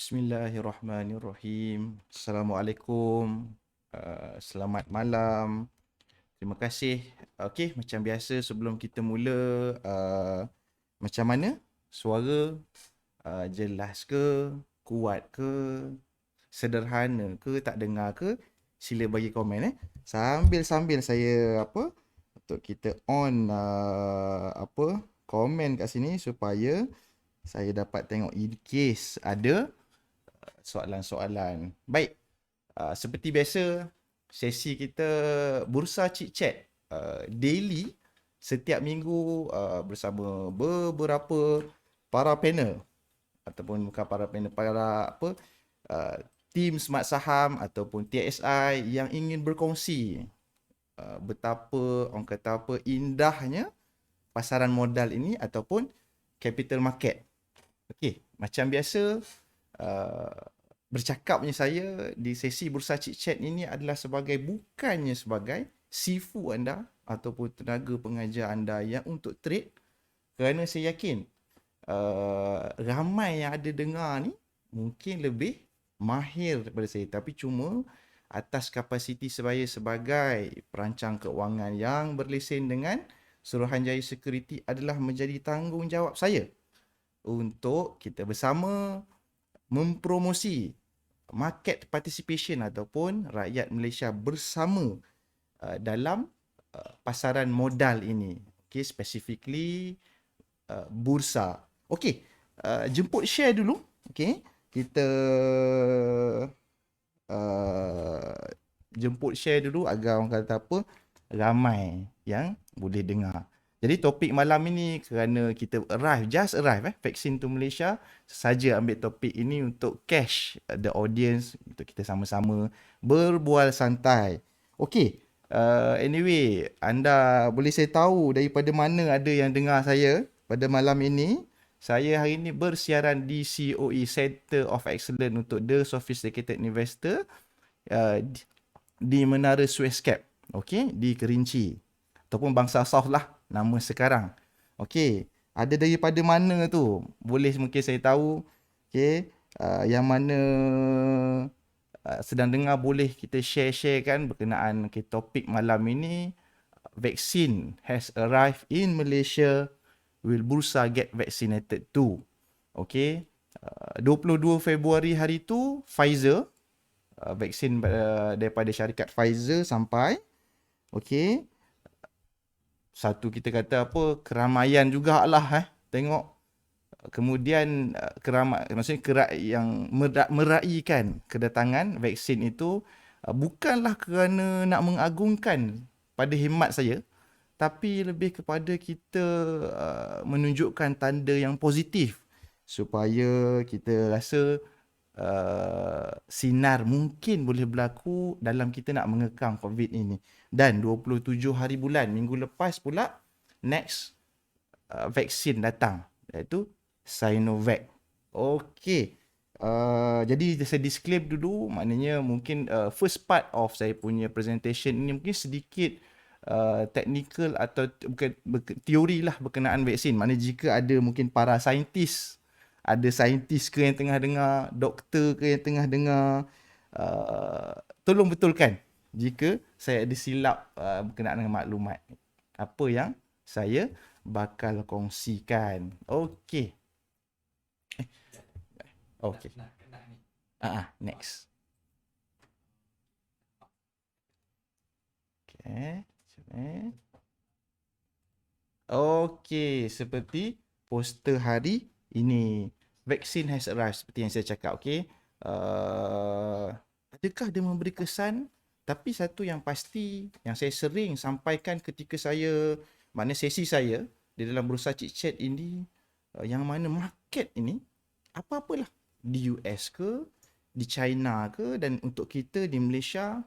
Bismillahirrahmanirrahim. Assalamualaikum. Selamat malam. Terima kasih. Okey, macam biasa sebelum kita mula, macam mana suara? Jelas ke? Kuat ke? Sederhana ke? Tak dengar ke? Sila bagi komen. Sambil-sambil saya untuk kita on komen kat sini supaya saya dapat tengok in case ada soalan-soalan. Baik, seperti biasa, sesi kita Bursa Chit Chat daily setiap minggu bersama beberapa para panel ataupun bukan para panel, para uh, tim Smart Saham ataupun TSI yang ingin berkongsi betapa orang kata indahnya pasaran modal ini ataupun capital market. Okey, macam biasa, uh, bercakapnya saya di sesi Bursa Chit Chat ini adalah bukannya sebagai sifu anda ataupun tenaga pengajar anda yang untuk trade, kerana saya yakin ramai yang ada dengar ni mungkin lebih mahir daripada saya, tapi cuma atas kapasiti saya sebagai perancang keuangan yang berlesen dengan Suruhanjaya Security adalah menjadi tanggungjawab saya untuk kita bersama mempromosi market participation ataupun rakyat Malaysia bersama dalam pasaran modal ini. Okay, specifically bursa. Okay, jemput share dulu. Okay, kita jemput share dulu agar orang kata ramai yang boleh dengar. Jadi topik malam ini kerana kita just arrive vaksin to Malaysia, saja ambil topik ini untuk cash the audience, untuk kita sama-sama berbual santai. Okey, anyway, anda boleh saya tahu daripada mana ada yang dengar saya pada malam ini. Saya hari ini bersiaran di COE, Center of Excellence untuk The Sophisticated Investor, di Menara Suez Cap, okey, di Kerinci ataupun Bangsa South lah nama sekarang. Okey, ada daripada mana tu? Boleh mungkin saya tahu. Okey, yang mana sedang dengar boleh kita share-sharekan berkenaan topik malam ini. Vaksin has arrived in Malaysia. Will Bursa get vaccinated too? Okey, 22 Februari hari tu Pfizer, vaksin daripada syarikat Pfizer sampai. Okey, satu kita kata keramaian jugalah tengok. Kemudian maksudnya yang meraihkan kedatangan vaksin itu bukanlah kerana nak mengagungkan pada hemat saya, tapi lebih kepada kita menunjukkan tanda yang positif supaya kita rasa sinar mungkin boleh berlaku dalam kita nak mengekang COVID ini. Dan 27 hari bulan minggu lepas pula next vaksin datang, iaitu Sinovac. Okey. Jadi saya disclaim dulu, maknanya mungkin first part of saya punya presentation ini mungkin sedikit technical atau bukan teori lah berkenaan vaksin. Maknanya jika ada mungkin para saintis, ada saintis ke yang tengah dengar, doktor ke yang tengah dengar, tolong betulkan jika saya ada silap berkenaan dengan maklumat apa yang saya bakal kongsikan. Okey. Okey. Next. Okey. Okey, seperti poster hari ini. Vaksin has arrived seperti yang saya cakap. Okey. Adakah dia memberi kesan? Tapi satu yang pasti yang saya sering sampaikan ketika saya, mana sesi saya di dalam Bursa Chit Chat ini, yang mana market ini apa-apalah, di US ke, di China ke, dan untuk kita di Malaysia,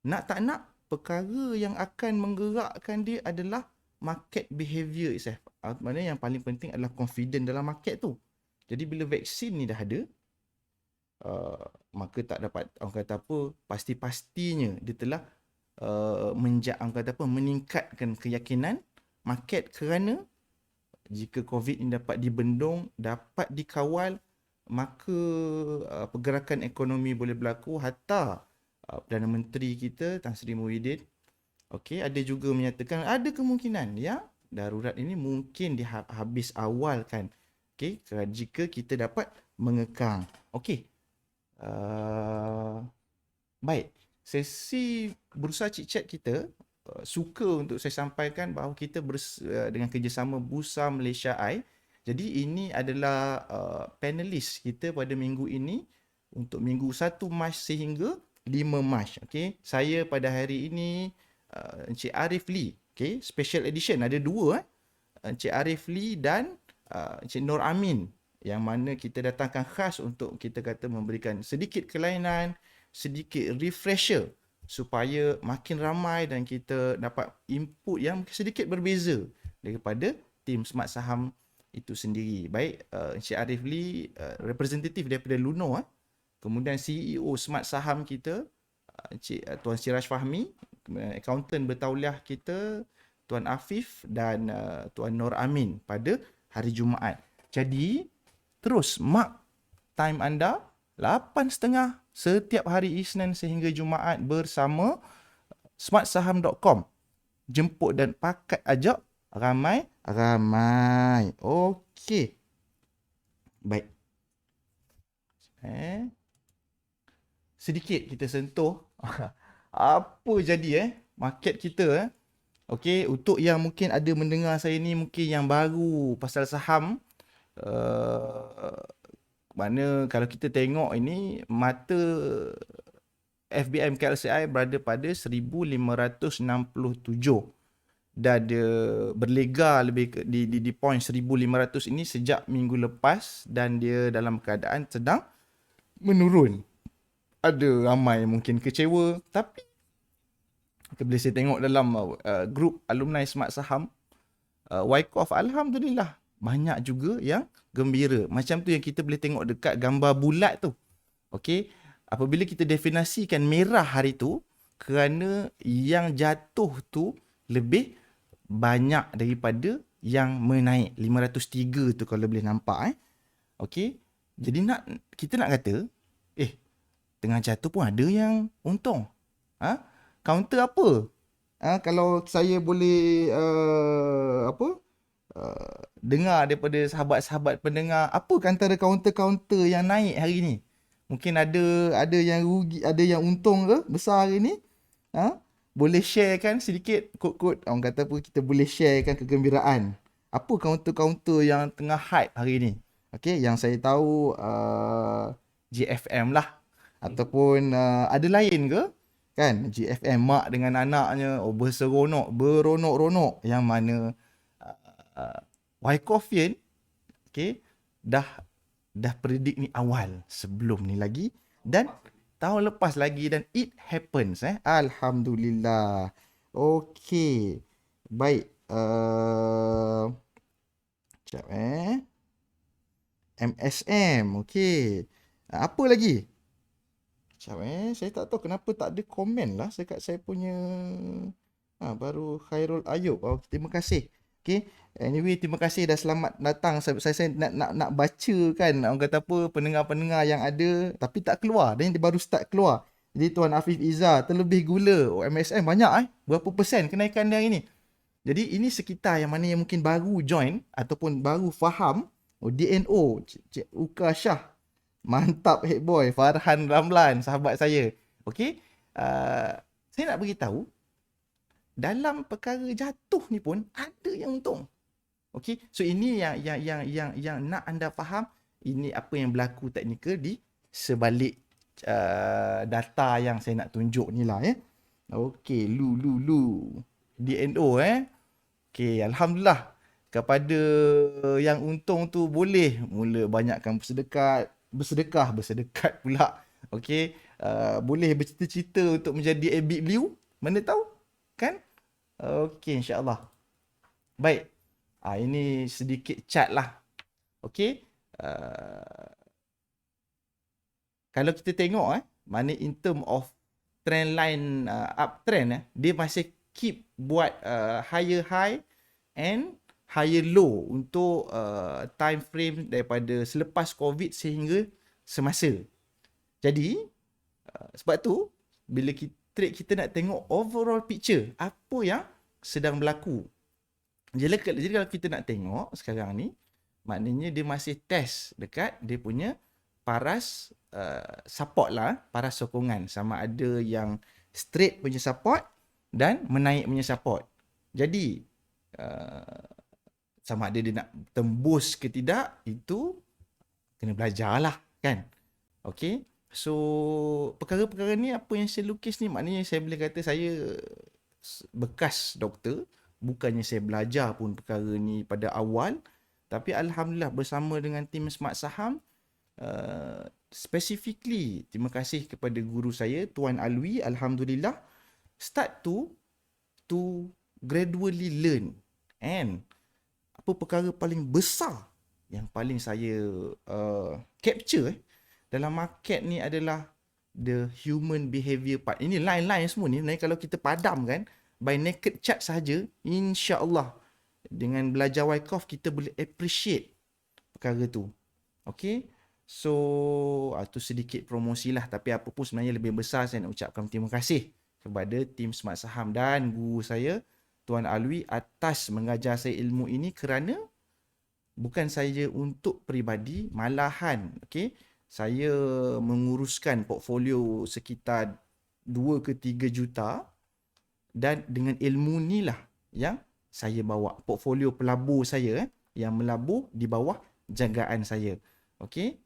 nak tak nak, perkara yang akan menggerakkan dia adalah market behavior itself. Maknanya yang paling penting adalah confident dalam market tu. Jadi bila vaksin ni dah ada, maka tak dapat orang kata pasti-pastinya dia telah meningkatkan keyakinan market, kerana jika COVID ini dapat dibendung, dapat dikawal, maka pergerakan ekonomi boleh berlaku. Hatta Perdana Menteri kita Tan Sri Muhyiddin, okey, ada juga menyatakan ada kemungkinan yang darurat ini mungkin dihabis awalkan. Okey, jika kita dapat mengekang. Okey. Baik. Sesi Bursa Chit Chat kita suka untuk saya sampaikan bahawa kita dengan kerjasama Bursa Malaysia Eye. Jadi ini adalah panelis kita pada minggu ini untuk minggu 1 Mac sehingga 5 Mac. Okey, saya pada hari ini Encik Arif Lee, okey, special edition ada dua Encik Arif Lee dan Encik Nur Amin, yang mana kita datangkan khas untuk kita kata memberikan sedikit kelainan, sedikit refresher supaya makin ramai dan kita dapat input yang sedikit berbeza daripada tim Smart Saham itu sendiri. Baik, Encik Arif Lee representatif daripada Luno, kemudian CEO Smart Saham kita Encik Tuan Siraj Fahmi, accountant bertauliah kita Tuan Afif dan Tuan Nur Amin pada hari Jumaat. Jadi terus mark time anda 8.30 setiap hari Isnin sehingga Jumaat bersama smartsaham.com. Jemput dan pakat ajak ramai. Okey. Baik. Sedikit kita sentuh apa jadi market kita. Okey, untuk yang mungkin ada mendengar saya ni mungkin yang baru pasal saham, mana kalau kita tengok ini mata FBM KLCI berada pada 1567 dan dia berlega lebih di point 1500 ini sejak minggu lepas dan dia dalam keadaan sedang menurun. Ada ramai mungkin kecewa, tapi kita boleh saya tengok dalam grup alumni Smart Saham, Wyckoff, alhamdulillah banyak juga yang gembira. Macam tu yang kita boleh tengok dekat gambar bulat tu. Okey, apabila kita definisikan merah hari tu, kerana yang jatuh tu lebih banyak daripada yang menaik. 503 tu kalau boleh nampak. Okey, jadi kita nak kata tengah jatuh pun ada yang untung. Counter apa? Kalau saya boleh dengar daripada sahabat-sahabat pendengar, apa antara counter-counter yang naik hari ni? Mungkin ada yang rugi, ada yang untung ke besar hari ni? Boleh sharekan sedikit kod-kod. Orang kata apa, kita boleh sharekan kegembiraan. Apa counter-counter yang tengah hype hari ni? Okey, yang saya tahu GFM lah. Ataupun ada lain ke? Kan, GFM mak dengan anaknya beronok-ronok, yang mana Wyckofian dah predik ni awal sebelum ni lagi dan tahun lepas lagi, dan it happens. Alhamdulillah. Okey, baik. Sekejap MSM. Okey, apa lagi? Saya tak tahu kenapa tak ada komen lah dekat saya punya. Baru Khairul Ayub. Terima kasih. Okay. Anyway, terima kasih dah selamat datang. Saya nak baca kan, orang kata apa, pendengar-pendengar yang ada tapi tak keluar. Dan dia baru start keluar. Jadi Tuan Afif Izzah, terlebih gula. MSM banyak berapa persen kenaikan dia hari ni. Jadi ini sekitar yang mana yang mungkin baru join ataupun baru faham. DNO, Cik Uka Shah. Mantap head boy. Farhan Ramlan, sahabat saya. Okey, saya nak beritahu dalam perkara jatuh ni pun ada yang untung. Okey, so ini yang nak anda faham, ini apa yang berlaku teknikal di sebalik data yang saya nak tunjuk ni lah Okey, lu DNO Okey, alhamdulillah kepada yang untung tu boleh mula banyakkan bersedekah pula. Okey, boleh bercita-cita untuk menjadi a big blue, mana tahu kan. Okey, insya-Allah. Baik. Ini sedikit chart lah. Okey. Kalau kita tengok mana in term of trend line, uptrend dia masih keep buat higher high and higher low untuk time frame daripada selepas COVID sehingga semasa. Jadi sebab tu bila kita nak tengok overall picture apa yang sedang berlaku. Jadi kalau kita nak tengok sekarang ni, maknanya dia masih test dekat dia punya paras support lah, paras sokongan, sama ada yang straight punya support dan menaik punya support. Jadi sama ada dia nak tembus ke tidak, itu kena belajar lah kan. Okay. So perkara-perkara ni apa yang saya lukis ni, maknanya saya boleh kata saya bekas doktor. Bukannya saya belajar pun perkara ni pada awal, tapi Alhamdulillah bersama dengan tim Smart Saham, specifically terima kasih kepada guru saya Tuan Alwi, Alhamdulillah start to gradually learn. And apa perkara paling besar yang paling saya capture dalam market ni adalah the human behavior part. Ini line-line semua ni, kalau kita padamkan by naked chart saja, insya-Allah dengan belajar Wyckoff kita boleh appreciate perkara tu. Okay. So tu sedikit promosi lah, tapi apa pun sebenarnya lebih besar saya nak ucapkan terima kasih kepada tim Smart Saham dan guru saya Tuan Alwi atas mengajar saya ilmu ini, kerana bukan saja untuk peribadi, malahan saya menguruskan portfolio sekitar 2 ke 3 juta. Dan dengan ilmu ni lah yang saya bawa portfolio pelabur saya yang melabur di bawah jagaan saya. Okey.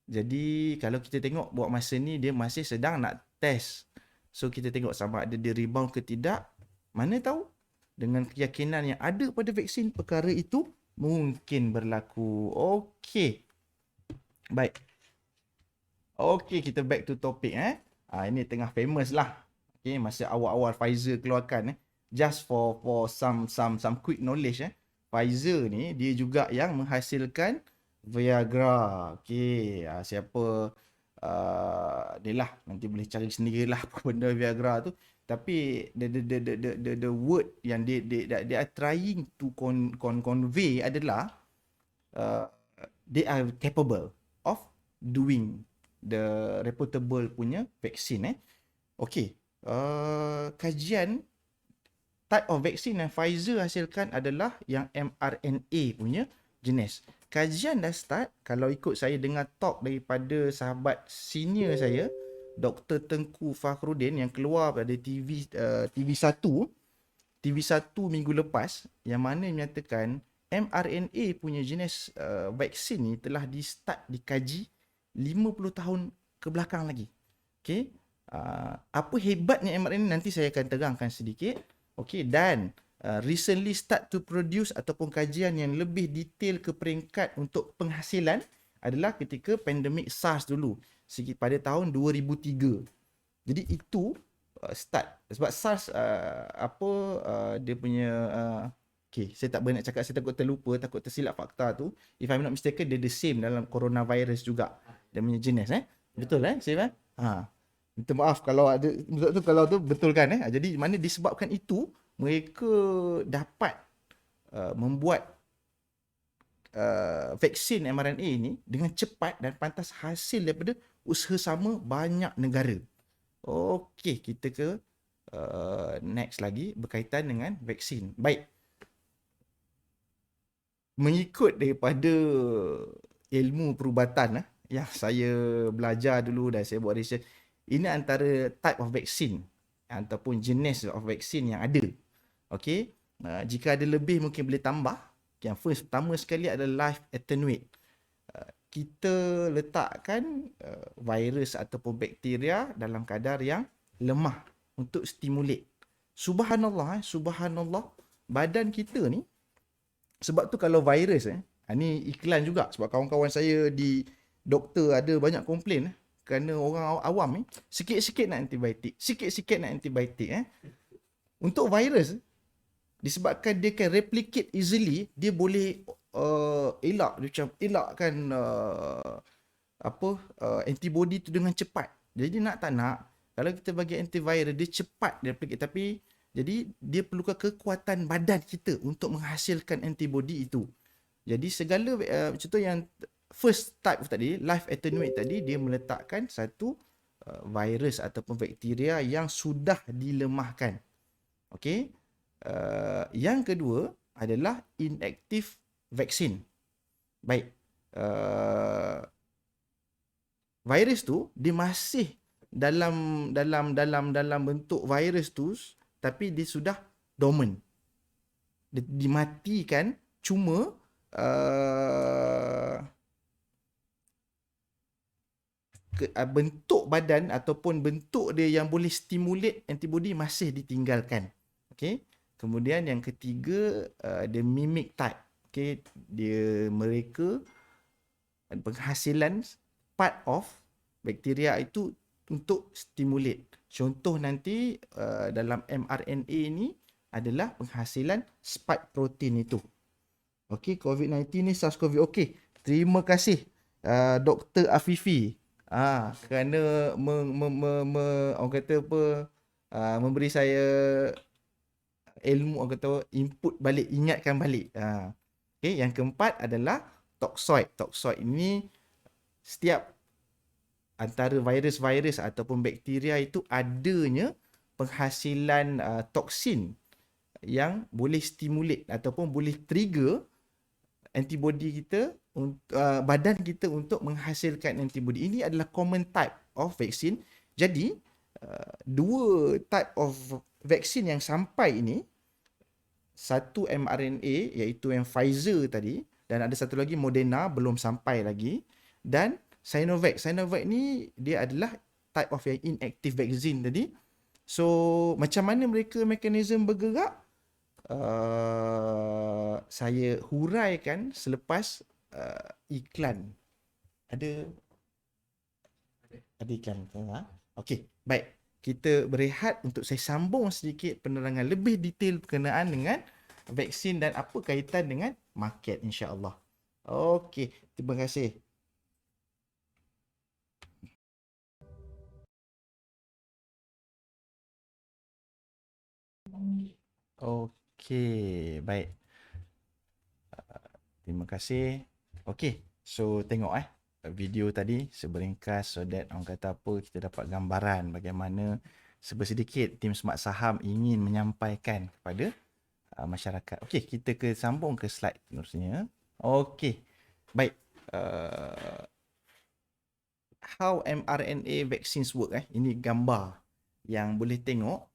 Jadi kalau kita tengok buat masa ni dia masih sedang nak test. So kita tengok sama ada dia rebound ke tidak. Mana tahu dengan keyakinan yang ada pada vaksin, perkara itu mungkin berlaku. Okey. Baik. Okey, kita back to topic ini tengah famous lah. Okay, masa awal-awal Pfizer keluarkan just for some quick knowledge Pfizer ni dia juga yang menghasilkan Viagra. Okey, siapa ni lah nanti boleh cari sendirilah apa benda Viagra tu. Tapi the word yang they are trying to convey adalah they are capable of doing the reputable punya vaksin Okey. Kajian type of vaksin yang Pfizer hasilkan adalah yang mRNA punya jenis. Kajian dah start. Kalau ikut saya dengar talk daripada sahabat senior saya, Dr. Tengku Fakhrudin, yang keluar pada TV1 minggu lepas, yang mana menyatakan mRNA punya jenis vaksin ni telah dikaji 50 tahun ke belakang lagi. Okey. Apa hebatnya mRNA nanti saya akan terangkan sedikit. Okey, dan recently start to produce ataupun kajian yang lebih detail ke peringkat untuk penghasilan adalah ketika pandemik SARS dulu, pada tahun 2003. Jadi itu start sebab SARS dia punya okey, saya tak berani nak cakap, saya takut terlupa, takut tersilap fakta tu. If I'm not mistaken, dia the same dalam coronavirus juga. Dia punya jenis betul Save minta maaf kalau ada kalau tu betul kan Jadi mana disebabkan itu mereka dapat membuat vaksin mRNA ini dengan cepat dan pantas hasil daripada usaha sama banyak negara. Okey, kita ke next lagi berkaitan dengan vaksin. Baik. Mengikut daripada ilmu perubatan yang saya belajar dulu dan saya buat research, ini antara type of vaksin ataupun jenis of vaksin yang ada. Okey, jika ada lebih mungkin boleh tambah. Yang pertama sekali adalah live attenuate. Kita letakkan virus ataupun bakteria dalam kadar yang lemah untuk stimulate. Subhanallah, subhanallah, badan kita ni, sebab tu kalau virus ni iklan juga, sebab kawan-kawan saya di doktor ada banyak komplain kerana orang awam sikit-sikit nak antibiotik, sikit-sikit nak antibiotik Untuk virus, disebabkan dia can replicate easily, dia boleh elakkan antibody tu dengan cepat. Jadi nak tak nak, kalau kita bagi antivirus, dia cepat replicate, tapi Jadi dia perlukan kekuatan badan kita untuk menghasilkan antibody itu. Jadi segala contoh yang first type tadi, live attenuate tadi, dia meletakkan satu virus ataupun bakteria yang sudah dilemahkan. Okey. Yang kedua adalah inactive vaccine. Baik. Virus tu dia masih dalam bentuk virus tu, tapi dia sudah dormant. Dia dimatikan, cuma bentuk badan ataupun bentuk dia yang boleh stimulate antibody masih ditinggalkan. Okey. Kemudian yang ketiga, the mimic type. Okey, mereka penghasilan part of bakteria itu untuk stimulate. Contoh nanti dalam mRNA ni adalah penghasilan spike protein itu. Okey, COVID-19 ni SARS-CoV. Okey, terima kasih Dr. Afifi kerana orang kata apa, memberi saya ilmu, orang kata input balik, ingatkan balik. Okey, yang keempat adalah toxoid. Toxoid ini setiap antara virus-virus ataupun bakteria itu adanya penghasilan toksin yang boleh stimulate ataupun boleh trigger antibody kita, badan kita untuk menghasilkan antibody. Ini adalah common type of vaccine. Jadi dua type of vaksin yang sampai ini, satu mRNA iaitu yang Pfizer tadi, dan ada satu lagi Moderna belum sampai lagi, dan Sinovac. Sinovac ni dia adalah type of yang inactive vaccine tadi. So macam mana mereka mekanisme bergerak, saya huraikan selepas iklan. Ada iklan ke? Okey, baik. Kita berehat untuk saya sambung sedikit penerangan lebih detail berkenaan dengan vaksin dan apa kaitan dengan market, insya-Allah. Okey, terima kasih. Okey, baik. Terima kasih. Okey, so tengok video tadi seberingkas so that orang kata apa, kita dapat gambaran bagaimana sebersedikit tim Smart Saham ingin menyampaikan kepada masyarakat. Okey, kita sambung ke slide seterusnya. Okey, baik. How mRNA vaccines work ini gambar yang boleh tengok.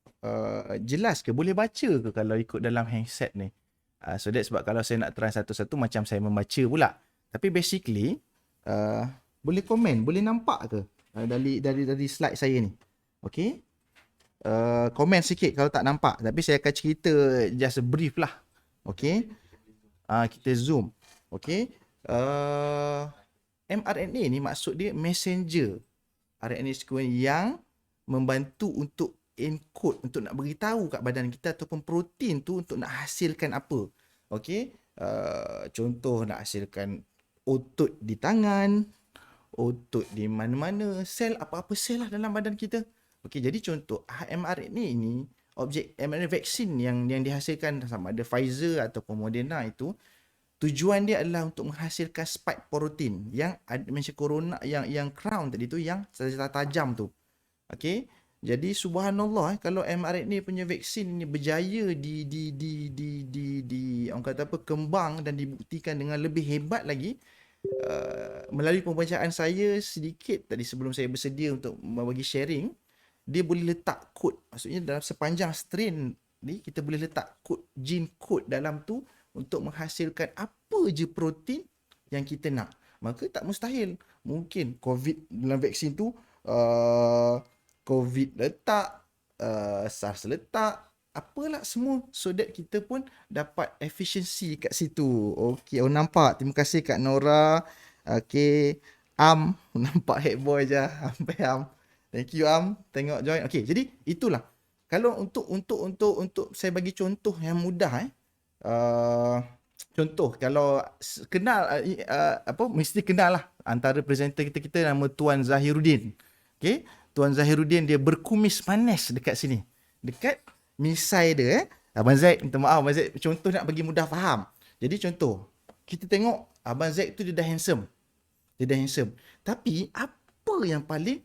Jelas ke, boleh baca ke kalau ikut dalam handset ni? So that's sebab kalau saya nak try satu-satu macam saya membaca pula. Tapi basically boleh komen, boleh nampak ke dari slide saya ni? Okey. Komen sikit kalau tak nampak. Tapi saya akan cerita just a brief lah. Okey. Kita zoom. Okey. mRNA ni maksud dia messenger RNA sequence yang membantu untuk encode, untuk nak beritahu kat badan kita ataupun protein tu untuk nak hasilkan apa. Okey. Contoh nak hasilkan otot di tangan, otot di mana-mana, sel, apa-apa sel lah dalam badan kita. Okey, jadi contoh mRNA ni, objek mRNA vaksin yang dihasilkan sama ada Pfizer ataupun Moderna itu, tujuan dia adalah untuk menghasilkan spike protein yang macam corona, yang crown tadi tu, yang tajam tu. Okey. Jadi subhanallah, kalau mRNA punya vaksin ni berjaya orang kata apa, kembang dan dibuktikan dengan lebih hebat lagi, melalui pembacaan saya sedikit tadi sebelum saya bersedia untuk bagi sharing, dia boleh letak kod. Maksudnya dalam sepanjang strain ni kita boleh letak kod, gene code dalam tu untuk menghasilkan apa je protein yang kita nak. Maka tak mustahil. Mungkin COVID dalam vaksin tu, COVID letak, SARS letak, apalah semua, so that kita pun dapat efisiensi kat situ. Okey, nampak. Terima kasih Kak Nora. Okey, nampak head boy je. Sampai Thank you tengok join. Okey, jadi itulah. Kalau untuk saya bagi contoh yang mudah contoh kalau kenal mesti kenal lah antara presenter kita nama Tuan Zahiruddin. Okey, Tuan Zahiruddin dia berkumis manis dekat sini. Dekat misai dia Abang Zaid, minta maaf Abang Zaid, contoh nak bagi mudah faham. Jadi contoh, kita tengok Abang Zaid tu dia dah handsome. Dia dah handsome. Tapi apa yang paling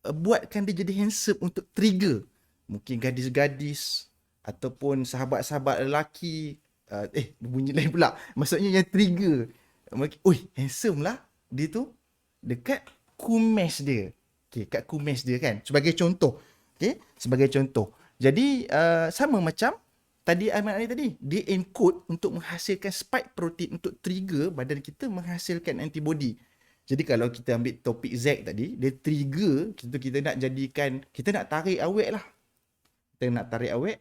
buatkan dia jadi handsome untuk trigger? Mungkin gadis-gadis ataupun sahabat-sahabat lelaki. Bunyi lain pula. Maksudnya yang trigger. Oi, handsome lah dia tu dekat kumis dia. Okay, kat kumis dia kan. Sebagai contoh. Okay, sebagai contoh. Jadi sama macam tadi Ahmad Ali tadi, dia encode untuk menghasilkan spike protein untuk trigger badan kita menghasilkan antibody. Jadi kalau kita ambil topik Z tadi, dia trigger kita nak jadikan, kita nak tarik awet lah. Kita nak tarik awet,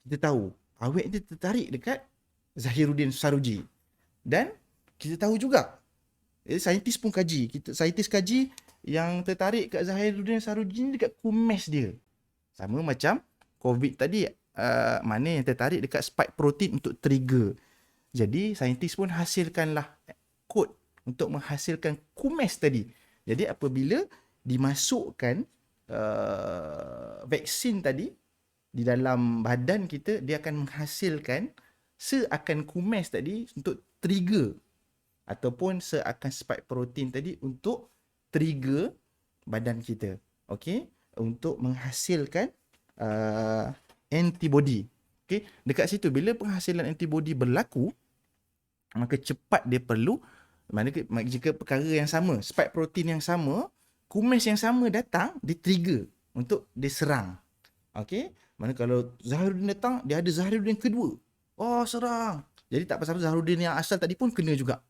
kita tahu awet dia tertarik dekat Zahiruddin Saruji. Dan kita tahu juga, saintis pun kaji, saintis kaji yang tertarik kat Zahiruddin Saruji ni dekat kumis dia. Sama macam COVID tadi, mana yang tertarik dekat spike protein untuk trigger. Jadi saintis pun hasilkanlah kod untuk menghasilkan kumis tadi. Jadi apabila dimasukkan vaksin tadi di dalam badan kita, dia akan menghasilkan seakan kumis tadi untuk trigger ataupun seakan spike protein tadi untuk trigger badan kita. Okey, untuk menghasilkan antibody. Okey, dekat situ bila penghasilan antibody berlaku, maka cepat dia perlu, jika perkara yang sama, spike protein yang sama, kumis yang sama datang, dia trigger untuk diserang. Okey, mana kalau Zahiruddin datang, dia ada Zahiruddin kedua. Oh, serang. Jadi tak pasal Zahiruddin yang asal tadi pun kena juga.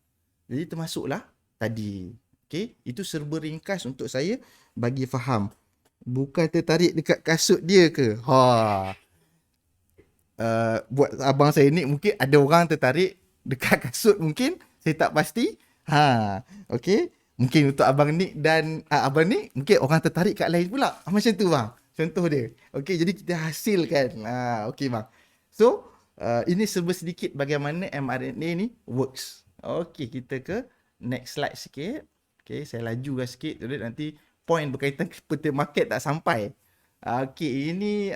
Jadi termasuklah tadi. Okey, itu serba ringkas untuk saya bagi faham. Bukan tertarik dekat kasut dia ke? Buat abang saya ni mungkin ada orang tertarik dekat kasut mungkin. Saya tak pasti. Okey. Mungkin untuk abang Nick dan abang Nick, mungkin orang tertarik kat lain pula. Macam tu bang. Contoh dia. Okey, jadi kita hasilkan. Okey bang. So, ini serba sedikit bagaimana mRNA ni works. Okey, kita ke next slide sikit. Okey, saya lajukan sikit. Nanti point berkaitan kepada market tak sampai. Okey, ini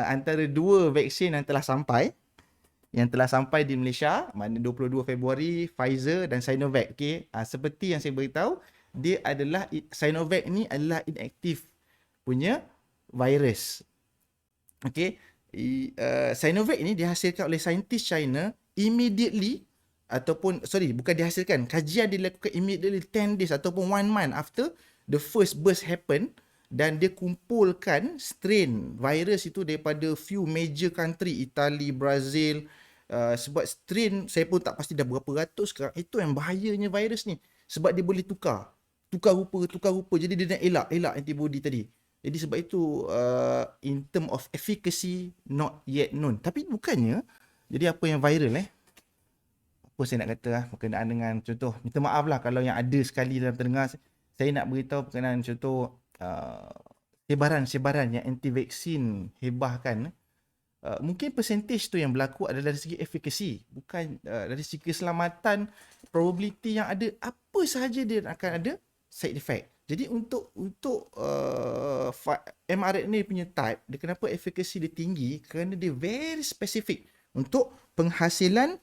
antara dua vaksin yang telah sampai. Yang telah sampai di Malaysia, mana 22 Februari, Pfizer dan Sinovac. Okey, seperti yang saya beritahu, dia adalah, Sinovac ni adalah inaktif punya virus. Okey, Sinovac ni dihasilkan oleh saintis China immediately, ataupun bukan dihasilkan, kajian dilakukan immediately 10 days ataupun 1 month after the first burst happen, dan dia kumpulkan strain virus itu daripada few major country, Itali, Brazil. Sebab strain saya pun tak pasti dah berapa ratus sekarang. Itu yang bahayanya virus ni, sebab dia boleh tukar rupa. Jadi dia nak elak antibody tadi. Jadi sebab itu in term of efficacy not yet known. Tapi bukannya, jadi apa yang viral apa saya nak kata berkenaan dengan contoh, minta maaf lah kalau yang ada sekali dalam terdengar, saya nak beritahu berkenaan contoh sebaran yang anti vaksin hebahkan. Mungkin percentage tu yang berlaku adalah dari segi efikasi, bukan dari segi keselamatan. Probability yang ada, apa sahaja dia akan ada side effect. Jadi untuk mRNA punya type, dia kenapa efikasi dia tinggi? Kerana dia very specific untuk penghasilan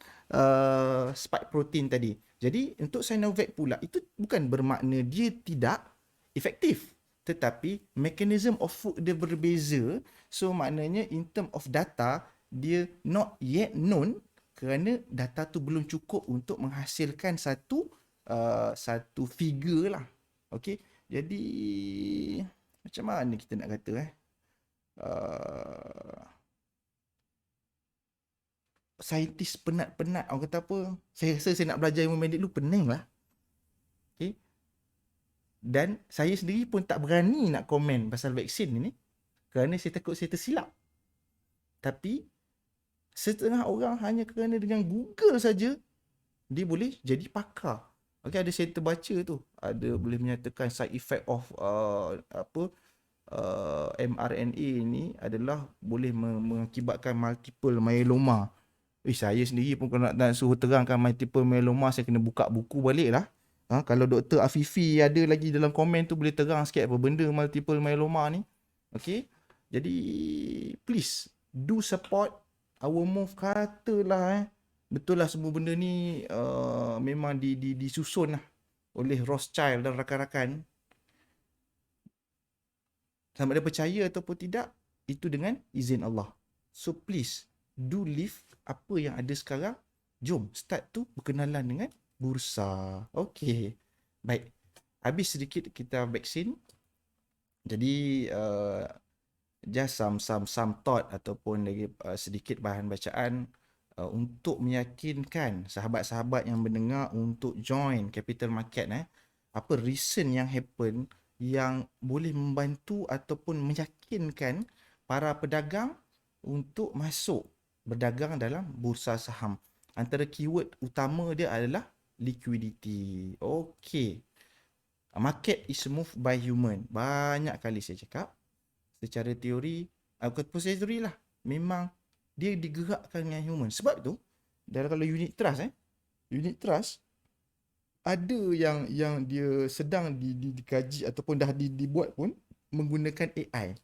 spike protein tadi. Jadi untuk Sinovac pula, itu bukan bermakna dia tidak efektif, tetapi mechanism of dia berbeza. So maknanya in term of data, dia not yet known, kerana data tu belum cukup untuk menghasilkan satu figure lah. Okey, jadi macam mana kita nak kata saintis penat-penat, orang kata apa, saya rasa saya nak belajar ilmu medik dulu pening lah. Okay. Dan saya sendiri pun tak berani nak komen pasal vaksin ni, kerana saya takut saya tersilap. Tapi setengah orang hanya kerana dengan Google saja, dia boleh jadi pakar. Okay, ada saya terbaca tu, ada boleh menyatakan side effect of mRNA ni adalah boleh mengakibatkan multiple myeloma. Saya sendiri pun kalau nak suruh terangkan multiple myeloma, saya kena buka buku balik lah. Kalau Dr. Afifi ada lagi dalam komen tu, boleh terang sikit apa benda multiple myeloma ni. Okay, jadi please, do support our move, katalah betul lah semua benda ni memang disusun lah oleh Rothschild dan rakan-rakan. Sama ada percaya ataupun tidak, itu dengan izin Allah. So please, do leave apa yang ada sekarang. Jom start tu berkenalan dengan bursa. Okay. Baik. Habis sedikit kita vaksin. Jadi just some thought ataupun lagi sedikit bahan bacaan untuk meyakinkan sahabat-sahabat yang mendengar untuk join capital market. Apa recent yang happen yang boleh membantu ataupun meyakinkan para pedagang untuk masuk berdagang dalam bursa saham. Antara keyword utama dia adalah liquidity. Okay. Market is moved by human. Banyak kali saya cakap. Secara teori, bukan secara teori lah. Memang dia digerakkan dengan human. Sebab tu, dalam kalau unit trust, unit trust, ada yang dia sedang dikaji ataupun dah dibuat pun menggunakan AI.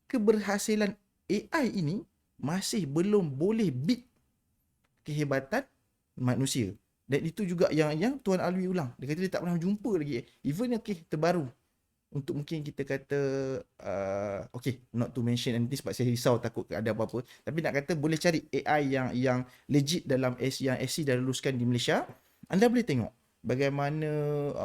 Keberhasilan AI ini masih belum boleh beat kehebatan manusia. Dan itu juga yang Tuan Alwi ulang. Dia kata dia tak pernah jumpa lagi. Even terbaru. Untuk mungkin kita kata, okay, not to mention nanti sebab saya risau takut ada apa-apa. Tapi nak kata boleh cari AI yang legit dalam yang SC dah luluskan di Malaysia. Anda boleh tengok bagaimana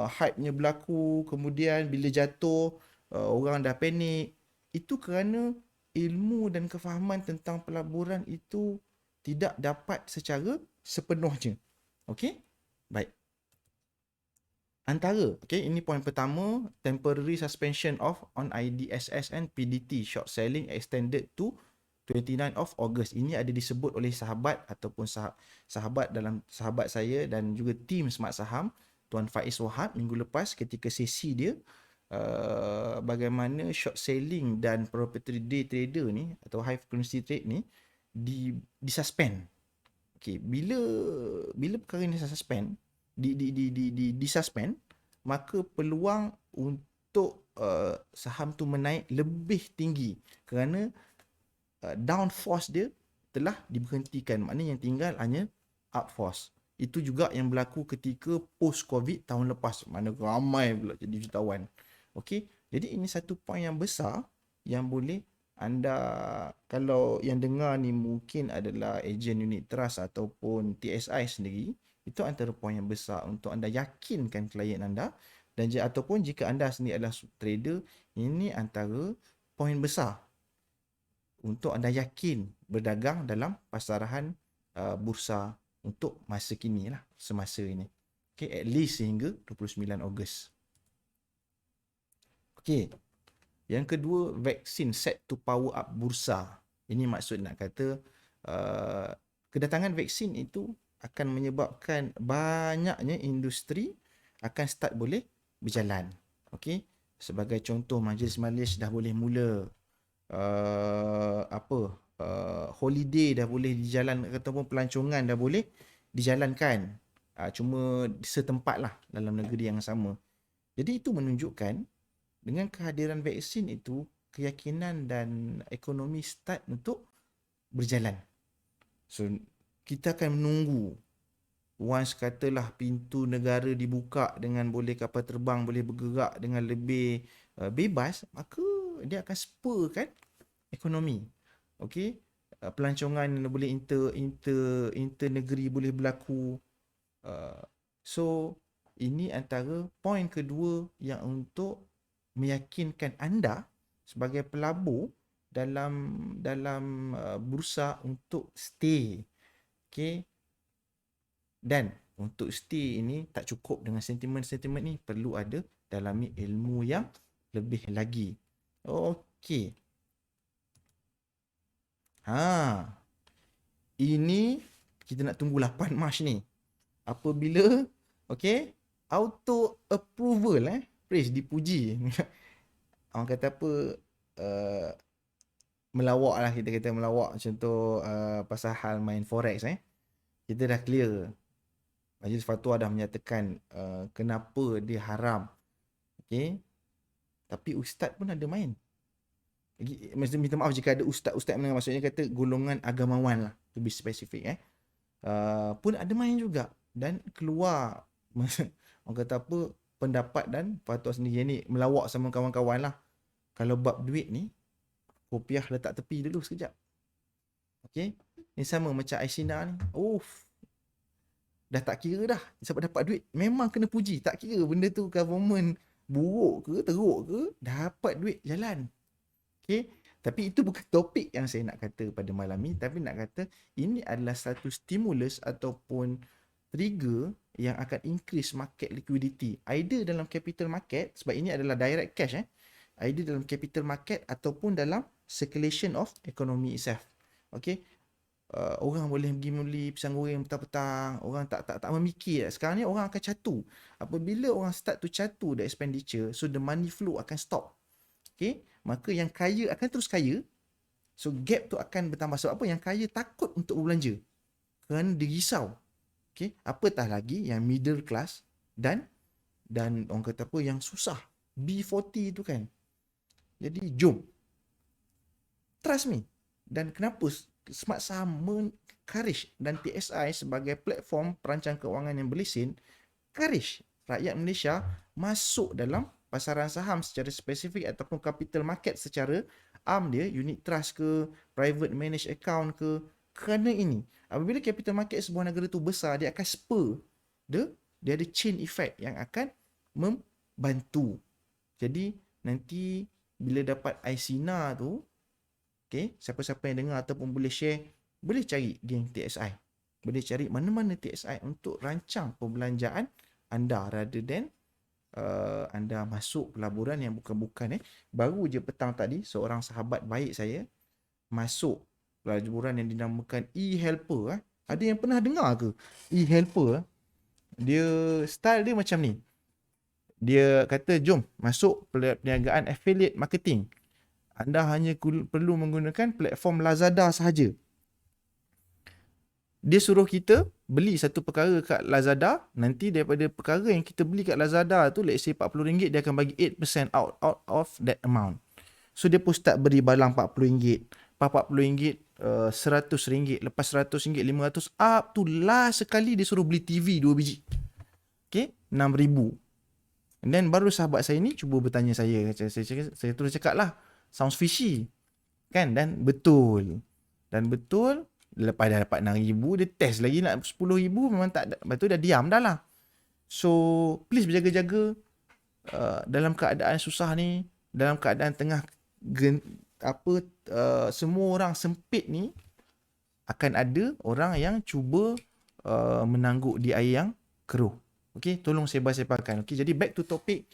hype-nya berlaku, kemudian bila jatuh, orang dah panik. Itu kerana ilmu dan kefahaman tentang pelaburan itu tidak dapat secara sepenuhnya. Okay? Baik. Antara, okay, ini poin pertama, temporary suspension of on IDSS and PDT short selling extended to 29 of August. Ini ada disebut oleh sahabat ataupun sahabat saya dan juga tim Smart Saham, Tuan Faiz Wahab minggu lepas ketika sesi dia, bagaimana short selling dan proprietary day trader ni atau high frequency trade ni disuspend. Okay, bila perkara ni suspend, disuspend, maka peluang untuk saham tu menaik lebih tinggi kerana down force dia telah diberhentikan. Maknanya yang tinggal hanya up force. Itu juga yang berlaku ketika post COVID tahun lepas, mana ramai pula jadi jutawan. Okey, jadi ini satu poin yang besar yang boleh anda, kalau yang dengar ni mungkin adalah ejen unit trust ataupun TSI sendiri, itu antara poin yang besar untuk anda yakinkan klien anda. Dan ataupun jika anda sendiri adalah trader, ini antara poin besar untuk anda yakin berdagang dalam pasaran bursa untuk masa kini lah, semasa ini. Okay, at least sehingga 29 Ogos. Okay, yang kedua, vaksin set to power up bursa. Ini maksud nak kata kedatangan vaksin itu akan menyebabkan banyaknya industri akan start boleh berjalan. Okey, sebagai contoh, majlis-majlis dah boleh mula, holiday dah boleh dijalankan ataupun pelancongan dah boleh dijalankan. Cuma setempat lah dalam negeri yang sama. Jadi itu menunjukkan dengan kehadiran vaksin itu, keyakinan dan ekonomi start untuk berjalan. So, kita akan menunggu once katalah pintu negara dibuka dengan boleh kapal terbang boleh bergerak dengan lebih bebas, maka dia akan spurkan ekonomi. Okey, pelancongan boleh inter negeri boleh berlaku. So ini antara poin kedua yang untuk meyakinkan anda sebagai pelabur dalam bursa untuk stay. Okay. Dan untuk stay ini tak cukup dengan sentimen-sentimen ni, perlu ada dalami ilmu yang lebih lagi. Okay. Ini kita nak tunggu 8 Mac ni. Apabila auto approval praise, dipuji. Orang kata apa, melawak lah, kita kata melawak. Contoh pasal hal main forex kita dah clear. Majlis Fatwa dah menyatakan kenapa dia haram. Tapi ustaz pun ada main. Mesti minta maaf jika ada ustaz-ustaz mendengar, maksudnya kata golongan agamawan lah, to be specific pun ada main juga dan keluar orang kata apa, pendapat dan fatwa sendiri. Yang ni melawak sama kawan-kawan lah. Kalau bab duit ni, kopiah letak tepi dulu sekejap. Okay, ni sama macam Aisina ni. Dah tak kira dah siapa dapat duit, memang kena puji, tak kira benda tu government buruk ke teruk ke, dapat duit jalan. Okay, tapi itu bukan topik yang saya nak kata pada malam ni, tapi nak kata ini adalah satu stimulus ataupun trigger yang akan increase market liquidity, either dalam capital market, sebab ini adalah direct cash either dalam capital market ataupun dalam circulation of economy itself. Okay, orang boleh pergi beli pisang goreng petang-petang, orang tak memikir. Sekarang ni orang akan catu. Apabila orang start to catu the expenditure, so the money flow akan stop. Okay, maka yang kaya akan terus kaya, so gap tu akan bertambah. Sebab apa? Yang kaya takut untuk berbelanja kerana dia risau. Okay, apatah lagi yang middle class dan orang kata apa, yang susah, B40 tu kan. Jadi jom, trust me. Dan kenapa Smart Saham encourage dan TSI sebagai platform perancang kewangan yang berlesen, encourage rakyat Malaysia masuk dalam pasaran saham secara spesifik ataupun capital market secara dia, unit trust ke, private managed account ke. Kerana ini, apabila capital market sebuah negara tu besar, dia akan spur, dia ada chain effect yang akan membantu. Jadi nanti bila dapat Aisina tu, okay, siapa-siapa yang dengar ataupun boleh share, boleh cari geng TSI. Boleh cari mana-mana TSI untuk rancang perbelanjaan anda, rather than anda masuk pelaburan yang bukan-bukan. Baru je petang tadi, seorang sahabat baik saya masuk pelaburan yang dinamakan e-helper. Ada yang pernah dengar ke e-helper? Dia style dia macam ni. Dia kata, jom masuk perniagaan affiliate marketing. Anda hanya perlu menggunakan platform Lazada sahaja. Dia suruh kita beli satu perkara kat Lazada, nanti daripada perkara yang kita beli kat Lazada tu, let's say RM40, dia akan bagi 8% out of that amount. So dia pun start beri barang RM40, lepas RM40, RM100, lepas RM100, RM500, up to last sekali dia suruh beli TV 2 biji. Okay, RM6,000. And then baru sahabat saya ni cuba bertanya saya terus cakap lah, sounds fishy kan. Dan betul lepas dah dapat RM6,000, dia test lagi nak RM10,000, memang tak, lepas tu dah diam dah lah. So please berjaga-jaga dalam keadaan susah ni, dalam keadaan tengah semua orang sempit ni, akan ada orang yang cuba menangguk di air yang keruh. Okay, tolong sebar-sebarkan. Okay, jadi back to topic,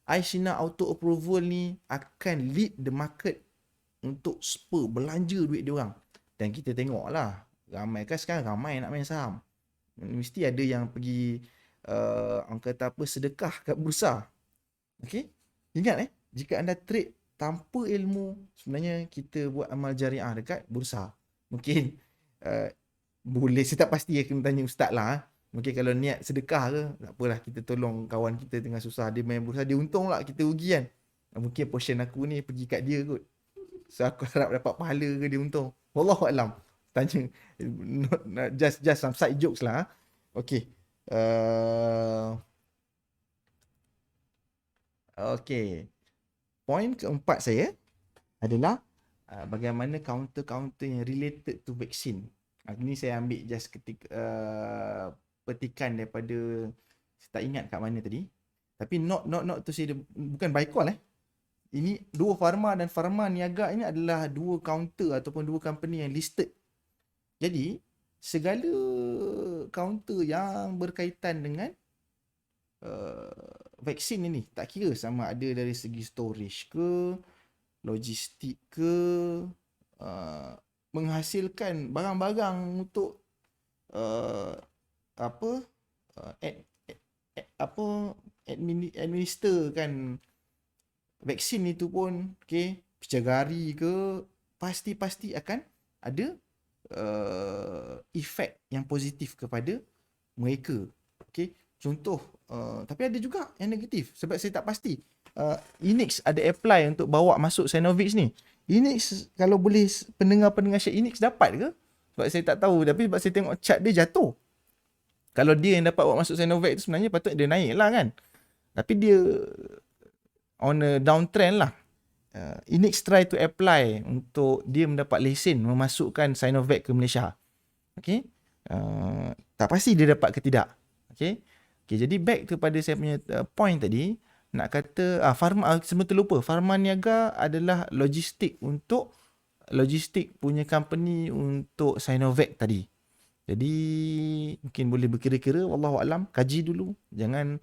Aisina auto approval ni akan lead the market untuk spur belanja duit diorang. Dan kita tengok lah, ramai kan sekarang, ramai nak main saham. Mesti ada yang pergi orang kata apa, sedekah kat bursa. Okay, ingat jika anda trade tanpa ilmu, sebenarnya kita buat amal jariah dekat bursa. Mungkin boleh, saya tak pasti akan tanya ustaz lah. Mungkin kalau niat sedekah ke, tak apalah, kita tolong kawan kita tengah susah, dia main bursa, dia untung lah, kita rugi kan. Mungkin portion aku ni pergi kat dia kot. So aku harap dapat pahala ke dia untung. Wallahualam. Tanya, just some side jokes lah. Okay. Okay. Point keempat saya adalah bagaimana counter-counter yang related to vaksin. Ini saya ambil just petikan daripada, saya tak ingat kat mana tadi. Tapi not to say, bukan by call Ini dua Pharma dan Pharma Niaga ini adalah dua counter ataupun dua company yang listed. Jadi segala counter yang berkaitan dengan vaksin ini, tak kira sama ada dari segi storage ke, logistik ke, menghasilkan barang-barang untuk administer kan vaksin itu pun, okay, picagari ke, pasti akan ada efek yang positif kepada mereka. Okay, contoh, tapi ada juga yang negatif sebab saya tak pasti. Inex ada apply untuk bawa masuk Sinovac ni. Inix kalau boleh pendengar-pendengar share Inix dapat ke? Sebab saya tak tahu, tapi sebab saya tengok chart dia jatuh. Kalau dia yang dapat buat masuk Sinovac tu sebenarnya patut dia naik lah kan. Tapi dia on a downtrend lah. Inix try to apply untuk dia mendapat lesen memasukkan Sinovac ke Malaysia. Okay. Tak pasti dia dapat ke tidak. Okay. Jadi back kepada saya punya point tadi. Nak kata semua terlupa. Pharma Niaga adalah logistik punya company untuk Sinovac tadi. Jadi mungkin boleh berkira-kira, wallahualam, kaji dulu. Jangan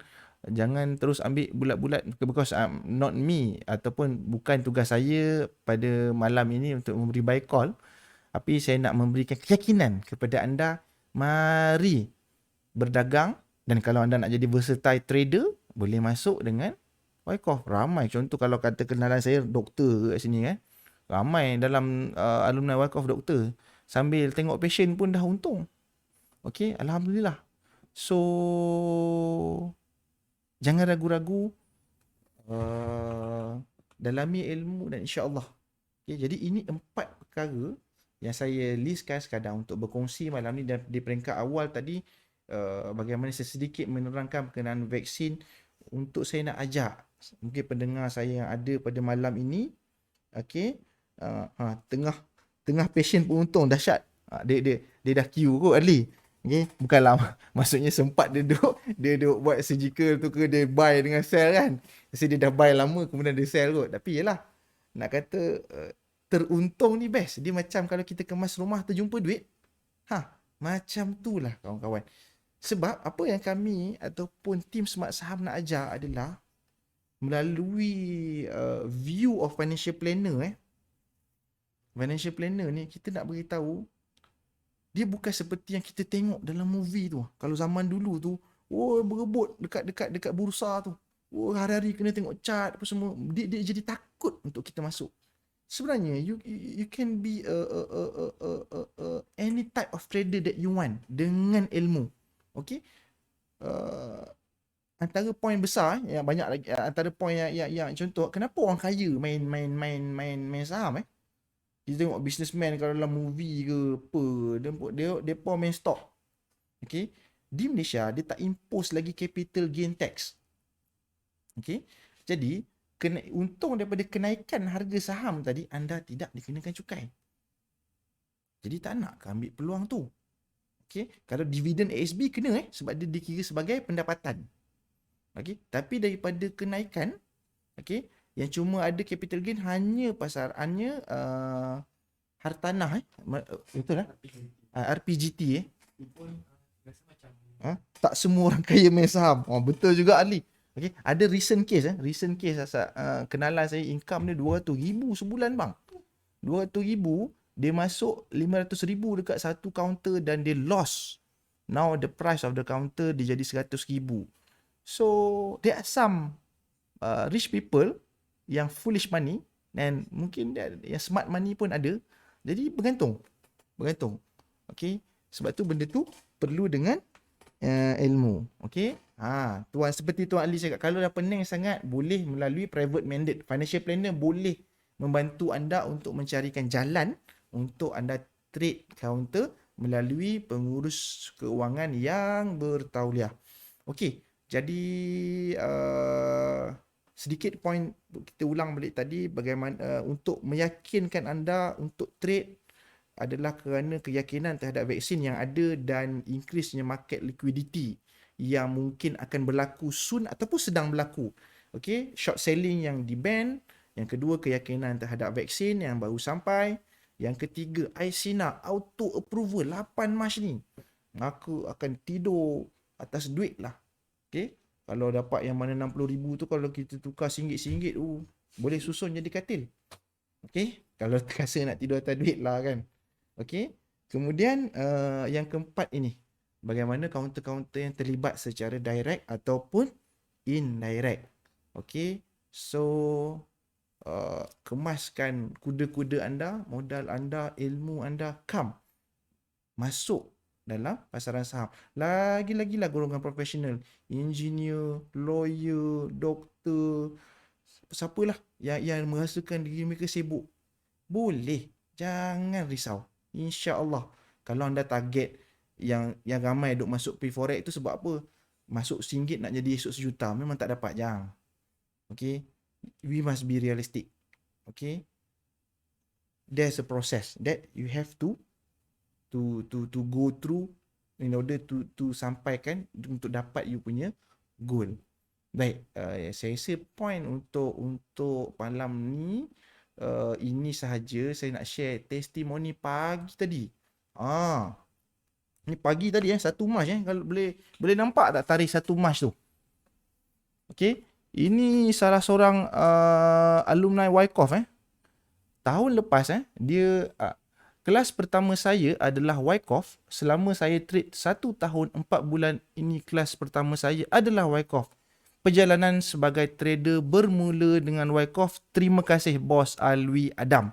terus ambil bulat-bulat, because not me, ataupun bukan tugas saya pada malam ini untuk memberi buy call. Tapi saya nak memberikan keyakinan kepada anda, mari berdagang. Dan kalau anda nak jadi versatile trader, boleh masuk dengan Wyckoff. Ramai contoh, kalau kata kenalan saya doktor kat sini kan. Ramai dalam alumni Wyckoff doktor. Sambil tengok passion pun dah untung. Okay, alhamdulillah. So jangan ragu-ragu, dalami ilmu dan insya-Allah. Okay, jadi ini 4 perkara yang saya listkan sekadar untuk berkongsi malam ni. Dan di peringkat awal tadi, bagaimana saya sedikit menerangkan berkenaan vaksin untuk saya nak ajak mungkin pendengar saya yang ada pada malam ini. Okay, tengah passion pun untung dahsyat. Dia dah queue kot Ali. Okay, bukanlah maksudnya sempat dia duduk buat surgical tu ke, dia buy dengan sell kan. Jadi dia dah buy lama kemudian dia sell kot. Tapi yelah, nak kata teruntung ni best. Dia macam kalau kita kemas rumah terjumpa duit. Macam tu lah kawan-kawan. Sebab apa yang kami ataupun tim Smart Saham nak ajar adalah melalui view of financial planner. Financial planner ni kita nak beritahu, dia bukan seperti yang kita tengok dalam movie tu. Kalau zaman dulu tu, berebut dekat bursa tu. Hari-hari kena tengok chart apa semua. Dia jadi takut untuk kita masuk. Sebenarnya you can be any type of trader that you want dengan ilmu. Okay? Antara poin besar yang banyak lagi, antara poin yang contoh, kenapa orang kaya main saham Kita tengok businessman kalau dalam movie ke apa, dia pun main stock. Okay? Di Malaysia, dia tak impose lagi capital gain tax. Okay? Jadi, untung daripada kenaikan harga saham tadi, anda tidak dikenakan cukai. Jadi, tak nak ambil peluang tu. Okay? Kalau dividen ASB kena sebab dia dikira sebagai pendapatan. Okay? Tapi daripada kenaikan, okay, yang cuma ada capital gain hanya pasarannya hartanah betul lah, RPGT tak semua orang kaya main saham. Betul juga Ali. Okay, ada recent case kenalan saya, income dia 200,000 sebulan bang. 200,000 dia masuk 500,000 dekat satu counter dan dia lost. Now the price of the counter dia jadi 100,000. So there are some rich people yang foolish money, dan mungkin yang smart money pun ada. Jadi bergantung. Okay, sebab tu benda tu perlu dengan ilmu. Okay, tuan, seperti Tuan Ali cakap, kalau dah pening sangat, boleh melalui private mandate. Financial planner boleh membantu anda untuk mencarikan jalan untuk anda trade counter melalui pengurus keuangan yang bertauliah. Okay, jadi sedikit point kita ulang balik tadi, bagaimana untuk meyakinkan anda untuk trade adalah kerana keyakinan terhadap vaksin yang ada dan increase-nya market liquidity yang mungkin akan berlaku soon ataupun sedang berlaku. Okay, short selling yang di-ban. Yang kedua, keyakinan terhadap vaksin yang baru sampai. Yang ketiga, ICNA auto approval 8 Mac ni. Aku akan tidur atas duit lah. Okay, kalau dapat yang mana 60,000 tu, kalau kita tukar RM1 boleh susun jadi katil. Okay, kalau terasa nak tidur atas duit lah kan. Okay, kemudian yang keempat ini, bagaimana kaunter-kaunter yang terlibat secara direct ataupun indirect. Okay, so kemaskan kuda-kuda anda, modal anda, ilmu anda, masuk dalam pasaran saham. Lagi-lagi lah golongan profesional, engineer, lawyer, doktor, siapalah yang merasakan diri mereka sibuk. Boleh. Jangan risau. InsyaAllah. Kalau anda target yang ramai duk masuk P4X tu sebab apa? Masuk RM1 nak jadi esok RM1 memang tak dapat. Jangan. Okay. We must be realistic. Okay. There's a process that you have to go through in order to sampaikan untuk dapat you punya goal. Baik, saya rasa point untuk malam ni ini sahaja. Saya nak share testimoni pagi tadi. Ni pagi tadi 1 Mac kalau boleh nampak tak tarikh 1 Mac tu. Okey, ini salah seorang alumni Wyckoff tahun lepas dia kelas pertama saya adalah Wyckoff. Selama saya trade 1 tahun 4 bulan ini kelas pertama saya adalah Wyckoff. Perjalanan sebagai trader bermula dengan Wyckoff. Terima kasih bos Alwi Adam.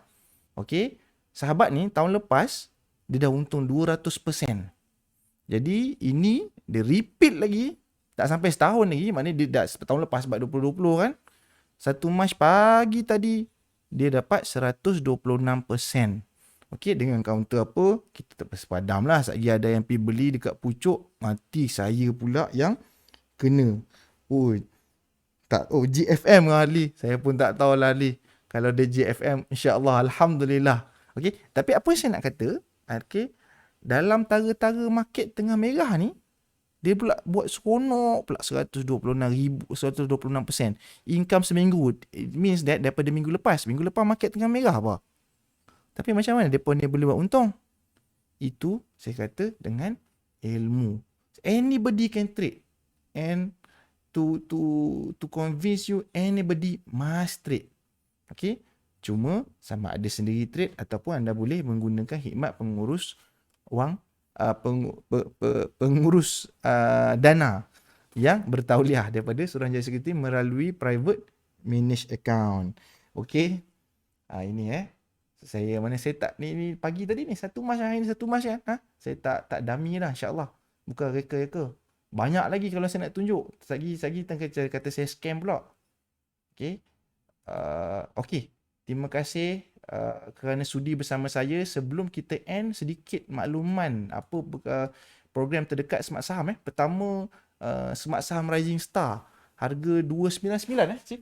Okey, sahabat ni tahun lepas dia dah untung 200%. Jadi ini dia repeat lagi. Tak sampai setahun lagi. Maknanya dia dah tahun lepas sebab 2020 kan. 1 Mac pagi tadi dia dapat 126%. Okey, dengan counter apa? Kita tak bersepadam lah. Sekejap ada yang pergi beli dekat pucuk. Mati saya pula yang kena. GFM lah Ali. Saya pun tak tahu lah Ali. Kalau dia GFM, insyaAllah, Alhamdulillah. Okey, tapi apa yang saya nak kata? Okey, dalam tara-tara market tengah merah ni, dia pula buat seronok pula 126% income seminggu. It means that daripada minggu lepas market tengah merah apa. Tapi macam mana mereka ni boleh buat untung? Itu saya kata dengan ilmu. Anybody can trade. And to convince you, anybody must trade. Okay? Cuma sama ada sendiri trade ataupun anda boleh menggunakan hikmat pengurus wang, pengurus dana yang bertauliah daripada Suruhanjaya Sekuriti melalui private managed account. Okay? Ini saya tak ni pagi tadi ni 1 Mac hari ni 1 Mac kan. Saya tak dummy lah, insya-Allah. Bukan reka-reka. Banyak lagi kalau saya nak tunjuk. Lagi kata saya scam pula. Okey. Okey. Terima kasih kerana sudi bersama saya. Sebelum kita end, sedikit makluman apa program terdekat Smart Saham Pertama, Smart Saham Rising Star harga 299 cik.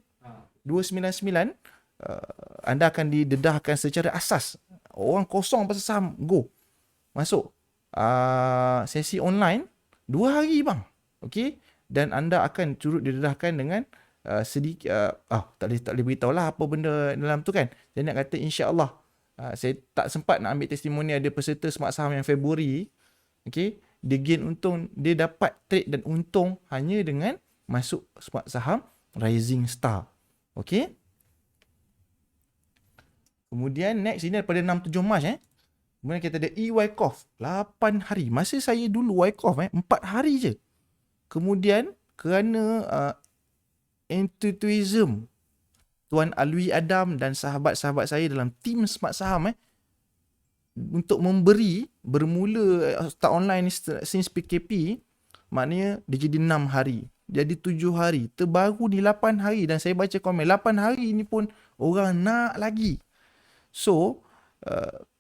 299 anda akan didedahkan secara asas. Orang kosong pasal saham, go masuk sesi online 2 hari bang. Okey, dan anda akan turut didedahkan dengan sedikit tak boleh beritahu lah apa benda dalam tu kan. Saya nak kata insya-Allah saya tak sempat nak ambil testimoni ada peserta Smart Saham yang Februari. Okey, dia gain untung, dia dapat trade dan untung hanya dengan masuk Smart Saham Rising Star. Okey. Kemudian next ini daripada 6-7 Mac Kemudian kita ada Wyckoff 8 hari. Masa saya dulu Wyckoff 4 hari je. Kemudian kerana enthusiasm Tuan Alwi Adam dan sahabat-sahabat saya dalam tim Smart Saham untuk memberi bermula start online since PKP, maknanya dia jadi 6 hari. Jadi 7 hari. Terbaru ni 8 hari dan saya baca komen 8 hari ni pun orang nak lagi. So,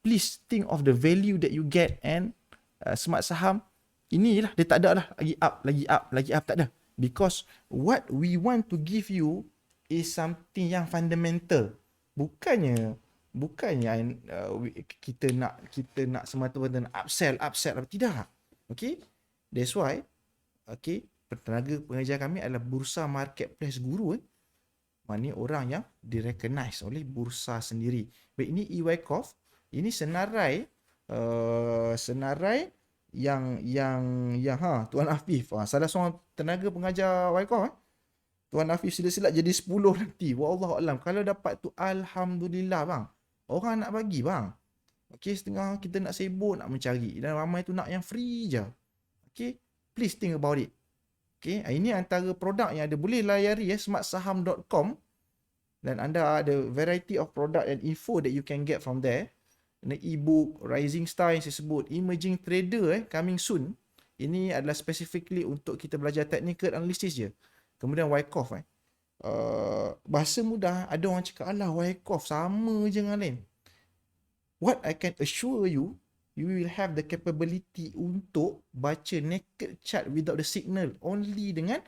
please think of the value that you get and Smart Saham inilah dia tak ada lah lagi up tak ada. Because what we want to give you is something yang fundamental. Bukannya kita nak semata-mata nak upsell tidak. Okay? That's why tenaga pengajar kami adalah bursa marketplace guru maknanya orang yang direcognize oleh bursa sendiri. Baik, ini Wyckoff, ini senarai yang Tuan Afif, salah seorang tenaga pengajar Wyckoff Tuan Afif sila-sila jadi 10 nanti. Wallahualam, kalau dapat tu alhamdulillah bang. Orang nak bagi bang. Okey, setengah kita nak sibuk nak mencari dan ramai tu nak yang free je. Okey, please think about it. Okay, ini antara produk yang ada. Boleh layari smartsaham.com dan anda ada variety of product and info that you can get from there. Ada e-book, Rising Star yang saya sebut, Emerging Trader coming soon. Ini adalah specifically untuk kita belajar technical analysis je. Kemudian Wyckoff bahasa mudah, ada orang cakap alah Wyckoff sama je dengan lain. what I can assure you, you will have the capability untuk baca naked chart without the signal, only dengan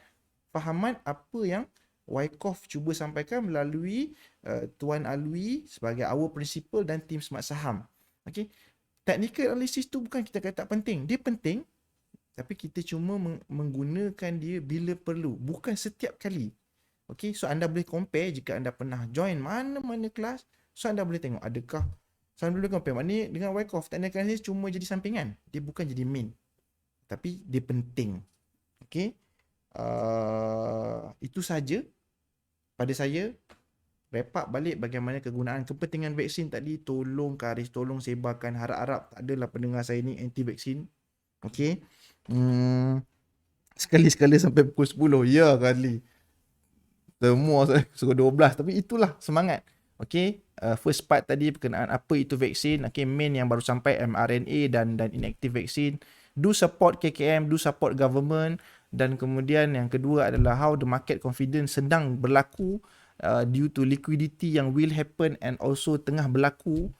fahaman apa yang Wyckoff cuba sampaikan melalui Tuan Alwi sebagai our principal dan tim Smart Saham. Okay. Technical analysis tu bukan kita kata tak penting. Dia penting, tapi kita cuma menggunakan dia bila perlu, bukan setiap kali. Okay, so anda boleh compare jika anda pernah join mana-mana kelas, so anda boleh tengok adakah, so anda boleh compare. Maknanya dengan Wyckoff, technical analysis cuma jadi sampingan, dia bukan jadi main, tapi dia penting. Okay, itu saja pada saya. Wrap up balik bagaimana kegunaan kepentingan vaksin tadi. Tolong Karis, tolong sebarkan. Harap-harap tak adalah pendengar saya ni anti-vaksin. Okay. Sekali-sekala sampai pukul 10. Ya kali. Semua saya suruh 12. Tapi itulah semangat. Okay. First part tadi berkenaan apa itu vaksin. Okay. Main yang baru sampai mRNA dan inactive vaksin. Do support KKM. Do support government. Dan kemudian yang kedua adalah how the market confidence sedang berlaku due to liquidity yang will happen and also tengah berlaku.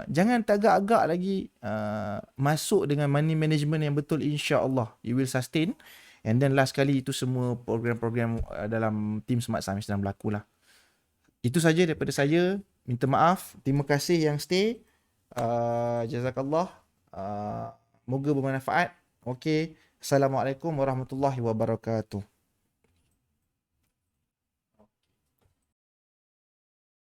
Jangan tagak-agak lagi, masuk dengan money management yang betul, insya-Allah you will sustain. And then last kali, itu semua program-program dalam tim Smart Saham sedang berlaku lah. Itu saja daripada saya. Minta maaf, terima kasih yang stay. Jazakallah. Moga bermanfaat. Okay. Assalamualaikum warahmatullahi wabarakatuh.